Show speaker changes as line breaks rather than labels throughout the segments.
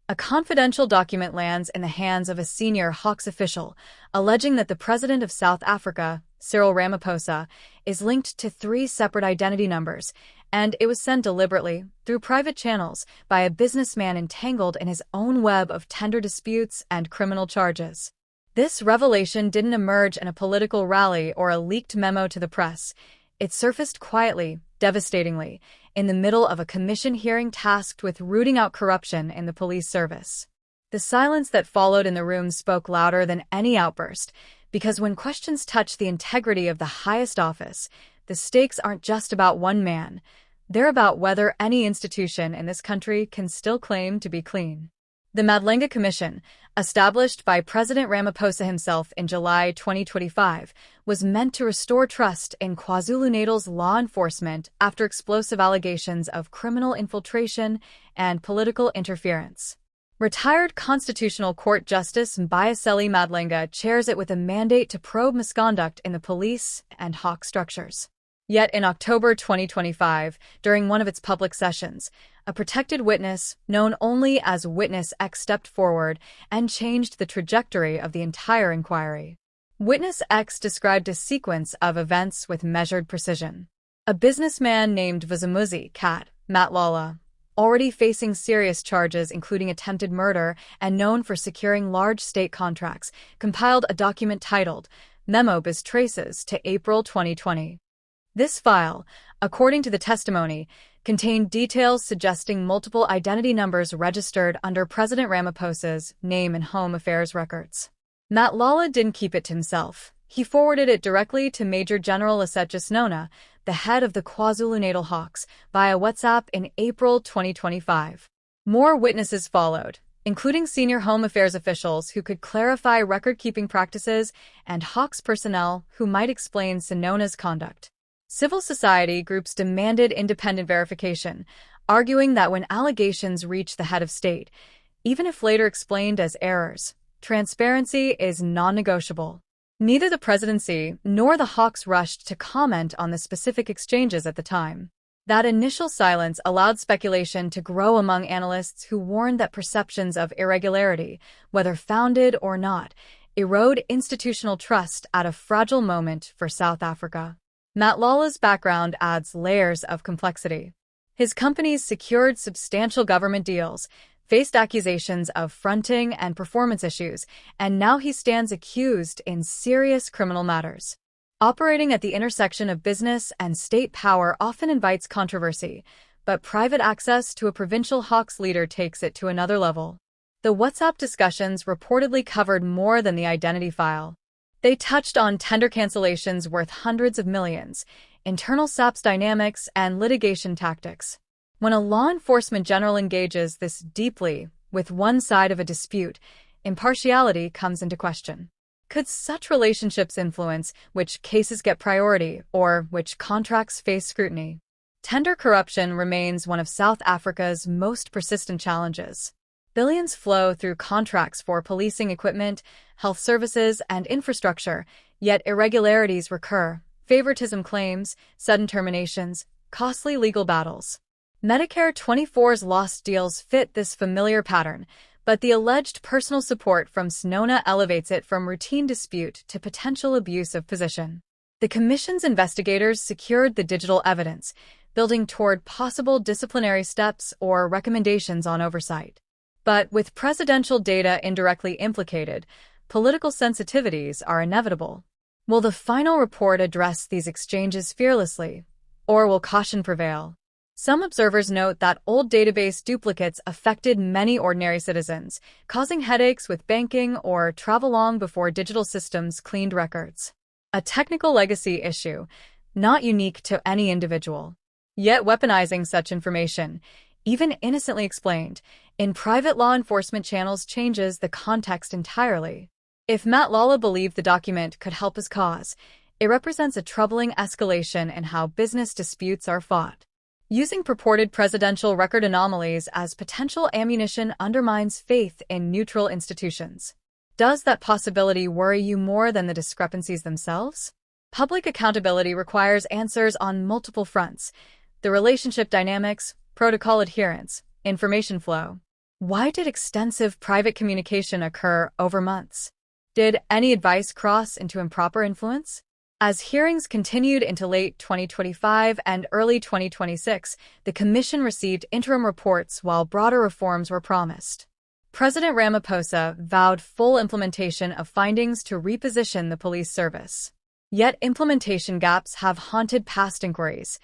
A confidential document lands in the hands of a senior Hawks official, alleging that the president of South Africa, Cyril Ramaphosa, is linked to 3 separate identity numbers, and it was sent deliberately, through private channels, by a businessman entangled in his own web of tender disputes and criminal charges. This revelation didn't emerge in a political rally or a leaked memo to the press. It surfaced quietly, devastatingly, in the middle of a commission hearing tasked with rooting out corruption in the police service. The silence that followed in the room spoke louder than any outburst, because when questions touch the integrity of the highest office, the stakes aren't just about one man. They're about whether any institution in this country can still claim to be clean. The Madlanga Commission, established by President Ramaphosa himself in July 2025, was meant to restore trust in KwaZulu-Natal's law enforcement after explosive allegations of criminal infiltration and political interference. Retired Constitutional Court Justice Mbayiseli Madlanga chairs it with a mandate to probe misconduct in the police and Hawk structures. Yet in October 2025, during one of its public sessions, a protected witness, known only as Witness X, stepped forward and changed the trajectory of the entire inquiry. Witness X described a sequence of events with measured precision. A businessman named Vusimuzi, Matlala, already facing serious charges including attempted murder and known for securing large state contracts, compiled a document titled Memo Biz Traces to April 2020. This file, according to the testimony, contained details suggesting multiple identity numbers registered under President Ramaphosa's name and home affairs records. Matlala didn't keep it to himself. He forwarded it directly to Major-General Lesetja Senona, the head of the KwaZulu-Natal Hawks, via WhatsApp in April 2025. More witnesses followed, including senior Home Affairs officials who could clarify record-keeping practices and Hawks personnel who might explain Senona's conduct. Civil society groups demanded independent verification, arguing that when allegations reach the head of state, even if later explained as errors, transparency is non-negotiable. Neither the presidency nor the Hawks rushed to comment on the specific exchanges at the time. That initial silence allowed speculation to grow among analysts who warned that perceptions of irregularity, whether founded or not, erode institutional trust at a fragile moment for South Africa. Matlala's background adds layers of complexity. His companies secured substantial government deals, faced accusations of fronting and performance issues, and now he stands accused in serious criminal matters. Operating at the intersection of business and state power often invites controversy, but private access to a provincial Hawks leader takes it to another level. The WhatsApp discussions reportedly covered more than the identity file. They touched on tender cancellations worth hundreds of millions, internal SAP's dynamics, and litigation tactics. When a law enforcement general engages this deeply with one side of a dispute, impartiality comes into question. Could such relationships influence which cases get priority or which contracts face scrutiny? Tender corruption remains one of South Africa's most persistent challenges. Billions flow through contracts for policing equipment, health services, and infrastructure, yet irregularities recur, favoritism claims, sudden terminations, costly legal battles. Medicare 24's lost deals fit this familiar pattern, but the alleged personal support from Senona elevates it from routine dispute to potential abuse of position. The Commission's investigators secured the digital evidence, building toward possible disciplinary steps or recommendations on oversight. But with presidential data indirectly implicated, political sensitivities are inevitable. Will the final report address these exchanges fearlessly, or will caution prevail? Some observers note that old database duplicates affected many ordinary citizens, causing headaches with banking or travel long before digital systems cleaned records. A technical legacy issue, not unique to any individual. Yet weaponizing such information, even innocently explained, in private law enforcement channels changes the context entirely. If Matlala believed the document could help his cause, it represents a troubling escalation in how business disputes are fought. Using purported presidential record anomalies as potential ammunition undermines faith in neutral institutions. Does that possibility worry you more than the discrepancies themselves? Public accountability requires answers on multiple fronts: the relationship dynamics, protocol adherence, information flow. Why did extensive private communication occur over months? Did any advice cross into improper influence? As hearings continued into late 2025 and early 2026, the Commission received interim reports while broader reforms were promised. President Ramaphosa vowed full implementation of findings to reposition the police service. Yet implementation gaps have haunted past inquiries.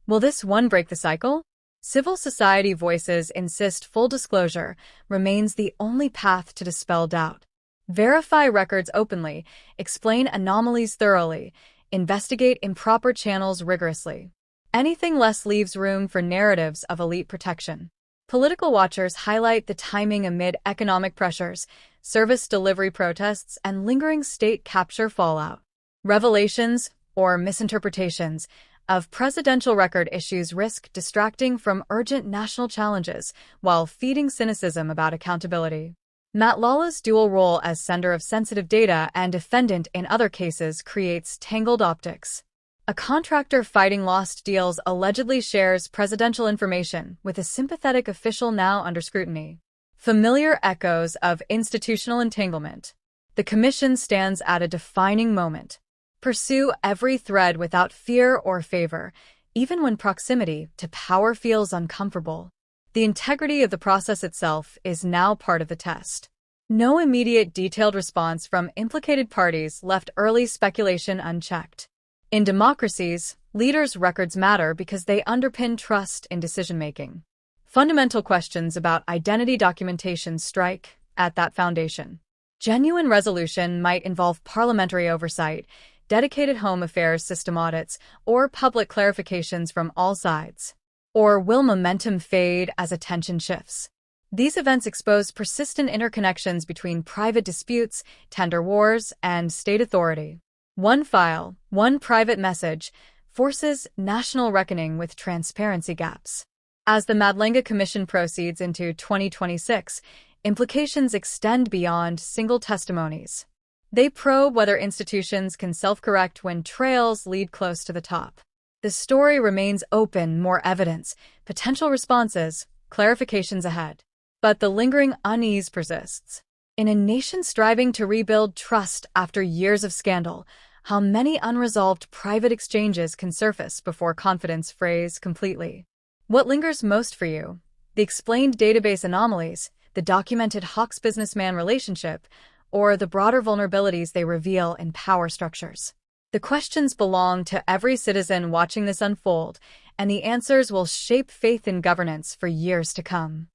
Will this one break the cycle? Civil society voices insist full disclosure remains the only path to dispel doubt. Verify records openly, explain anomalies thoroughly, investigate improper channels rigorously. Anything less leaves room for narratives of elite protection. Political watchers highlight the timing amid economic pressures, service delivery protests, and lingering state capture fallout. Revelations, or misinterpretations, of presidential record issues risk distracting from urgent national challenges while feeding cynicism about accountability. Matlala's dual role as sender of sensitive data and defendant in other cases creates tangled optics. A contractor fighting lost deals allegedly shares presidential information with a sympathetic official now under scrutiny. Familiar echoes of institutional entanglement. The Commission stands at a defining moment. Pursue every thread without fear or favor, even when proximity to power feels uncomfortable. The integrity of the process itself is now part of the test. No immediate detailed response from implicated parties left early speculation unchecked. In democracies, leaders' records matter because they underpin trust in decision-making. Fundamental questions about identity documentation strike at that foundation. Genuine resolution might involve parliamentary oversight, dedicated home affairs system audits, or public clarifications from all sides. Or will momentum fade as attention shifts? These events expose persistent interconnections between private disputes, tender wars, and state authority. One file, one private message, forces national reckoning with transparency gaps. As the Madlanga Commission proceeds into 2026, implications extend beyond single testimonies. They probe whether institutions can self-correct when trails lead close to the top. The story remains open, more evidence, potential responses, clarifications ahead. But the lingering unease persists. In a nation striving to rebuild trust after years of scandal, how many unresolved private exchanges can surface before confidence frays completely? What lingers most for you? The explained database anomalies, the documented Hawks-businessman relationship, or the broader vulnerabilities they reveal in power structures? The questions belong to every citizen watching this unfold, and the answers will shape faith in governance for years to come.